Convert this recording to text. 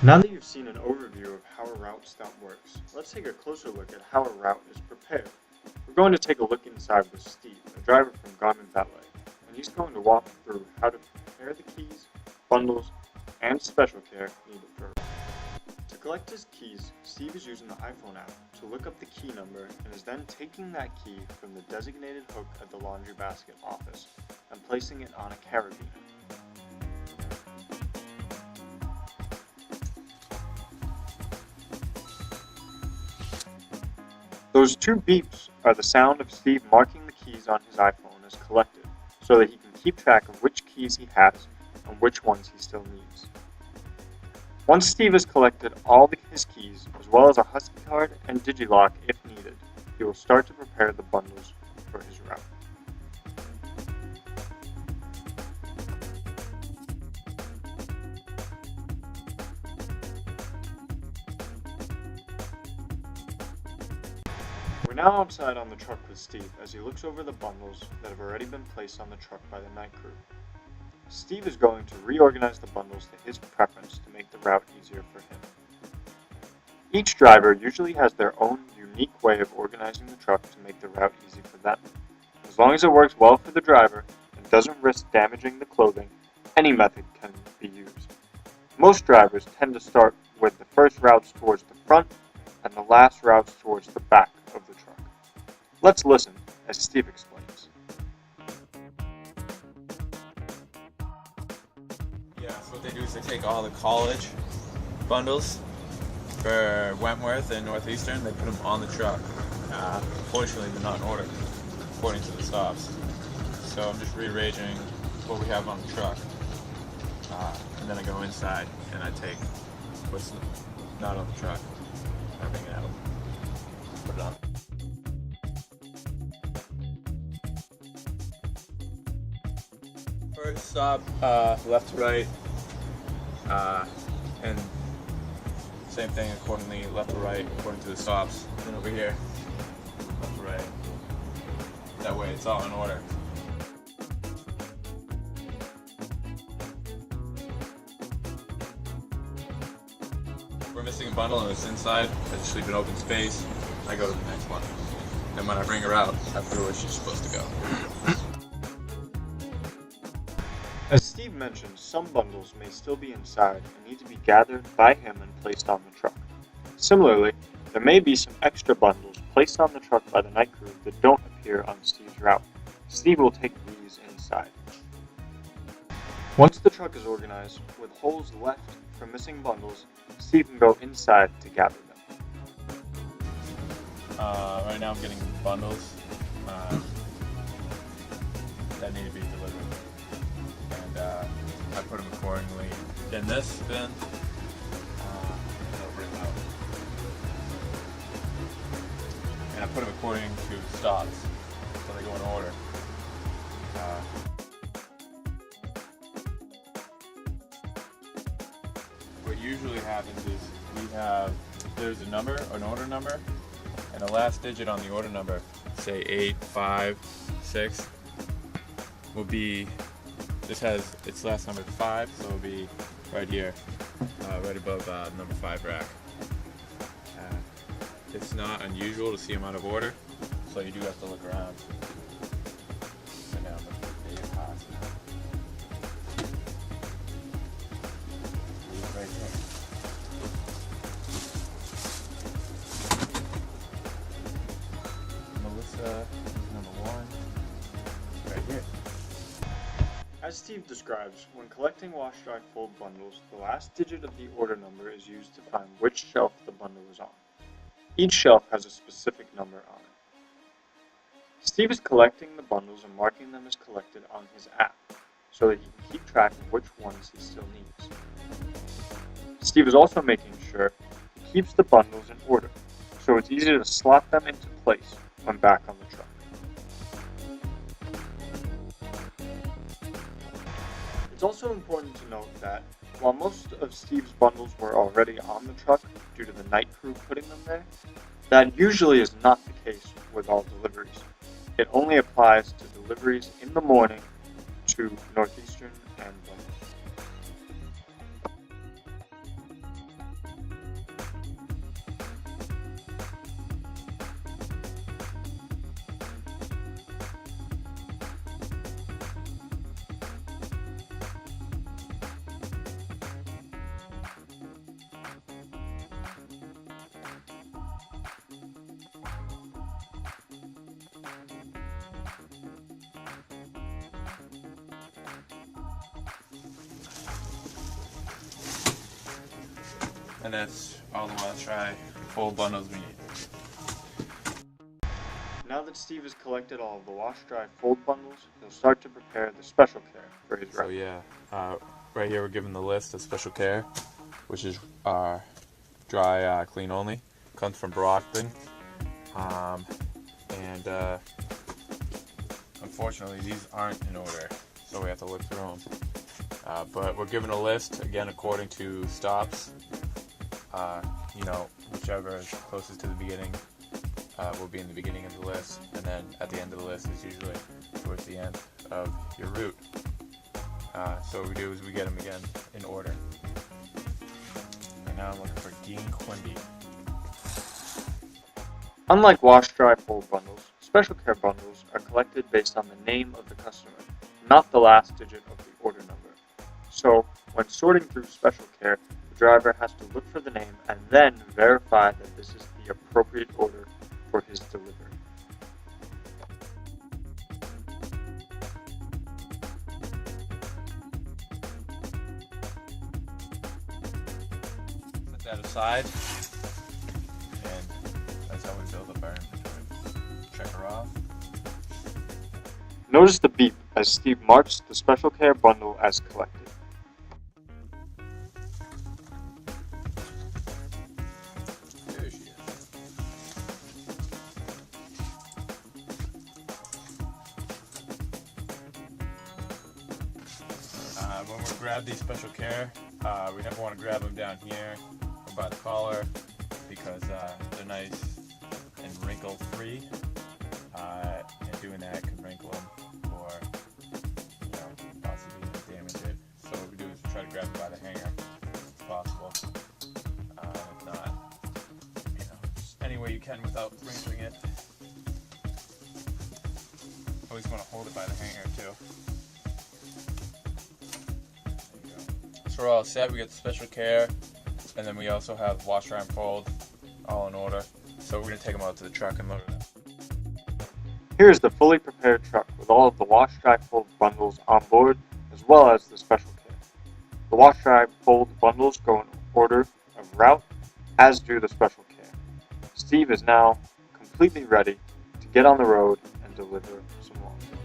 Now that you've seen an overview of how a route stop works, let's take a closer look at how a route is prepared. We're going to take a look inside with Steve, a driver from Garmin Valet, and he's going to walk through how to prepare the keys, bundles, and special care needed for a route. To collect his keys, Steve is using the iPhone app to look up the key number and is then taking that key from the designated hook at the laundry basket office and placing it on a carabiner. Those two beeps are the sound of Steve marking the keys on his iPhone as collected, so that he can keep track of which keys he has and which ones he still needs. Once Steve has collected all his keys, as well as a Husky card and Digilock if needed, he will start to prepare the bundles for his route. We're now outside on the truck with Steve as he looks over the bundles that have already been placed on the truck by the night crew. Steve is going to reorganize the bundles to his preference to make the route easier for him. Each driver usually has their own unique way of organizing the truck to make the route easy for them. As long as it works well for the driver and doesn't risk damaging the clothing, any method can be used. Most drivers tend to start with the first routes towards the front and the last routes towards the back of the truck. Let's listen as Steve explains. Yeah, so what they do is they take all the college bundles for Wentworth and Northeastern, they put them on the truck. Fortunately, they're not in order according to the stops. So I'm just rearranging what we have on the truck. And then I go inside and I take what's not on the truck. I bring it out, put it on. First stop, left to right, and same thing accordingly, left to right according to the stops. And then over here, left to right. That way it's all in order. We're missing a bundle and it's inside. I just leave an open space. I go to the next one. And when I bring her out, I put her where she's supposed to go. As Steve mentioned, some bundles may still be inside and need to be gathered by him and placed on the truck. Similarly, there may be some extra bundles placed on the truck by the night crew that don't appear on Steve's route. Steve will take these inside. Once the truck is organized, with holes left for missing bundles, Steve can go inside to gather them. Right now I'm getting bundles that need to be delivered. And I put them accordingly in this bin. And I'll bring them out. And I put them according to stops, so they go in order. What usually happens is there's a number, an order number, and the last digit on the order number, say 856, will be, this has its last number 5, so it'll be right here, right above number 5 rack. It's not unusual to see them out of order, so you do have to look around. And now the data pass. Right there. Melissa is number 1, right here. As Steve describes, when collecting wash, dry, fold bundles, the last digit of the order number is used to find which shelf the bundle is on. Each shelf has a specific number on it. Steve is collecting the bundles and marking them as collected on his app, so that he can keep track of which ones he still needs. Steve is also making sure he keeps the bundles in order, so it's easy to slot them into place when back on the truck. It's also important to note that while most of Steve's bundles were already on the truck due to the night crew putting them there, that usually is not the case with all deliveries. It only applies to deliveries in the morning to Northeastern and Valet. And that's all the Wash Dry Fold bundles we need. Now that Steve has collected all of the Wash Dry Fold bundles, he'll start to prepare the special care for his So route. yeah, right here we're given the list of special care, which is dry clean only. Comes from Brockton, and unfortunately these aren't in order, so we have to look through them. But we're given a list again according to stops. Whichever is closest to the beginning will be in the beginning of the list, and then at the end of the list is usually towards the end of your route. So what we do is we get them again in order. And now I'm looking for Dean Quimby. Unlike Wash Dry Fold bundles, special care bundles are collected based on the name of the customer, not the last digit of the order number. So, when sorting through special care, the driver has to look for the name and then verify that this is the appropriate order for his delivery. Set that aside, and that's how we build up our inventory. Check her off. Notice the beep as Steve marks the special care bundle as collected. There she is. When we grab these special care, we never want to grab them down here or by the collar because they're nice and wrinkle free. And doing that can wrinkle them or possibly damage it. So what we do is we try to grab it by the hanger if possible. If not, just any way you can without wrinkling it. Always want to hold it by the hanger too. There you go. So we're all set. We got the special care, and then we also have wash, dry, and fold, all in order. So we're gonna take them out to the truck and load it up. Here is the fully prepared truck with all of the Wash Dry Fold bundles on board, as well as the special care. The Wash Dry Fold bundles go in order of route, as do the special care. Steve is now completely ready to get on the road and deliver some laundry.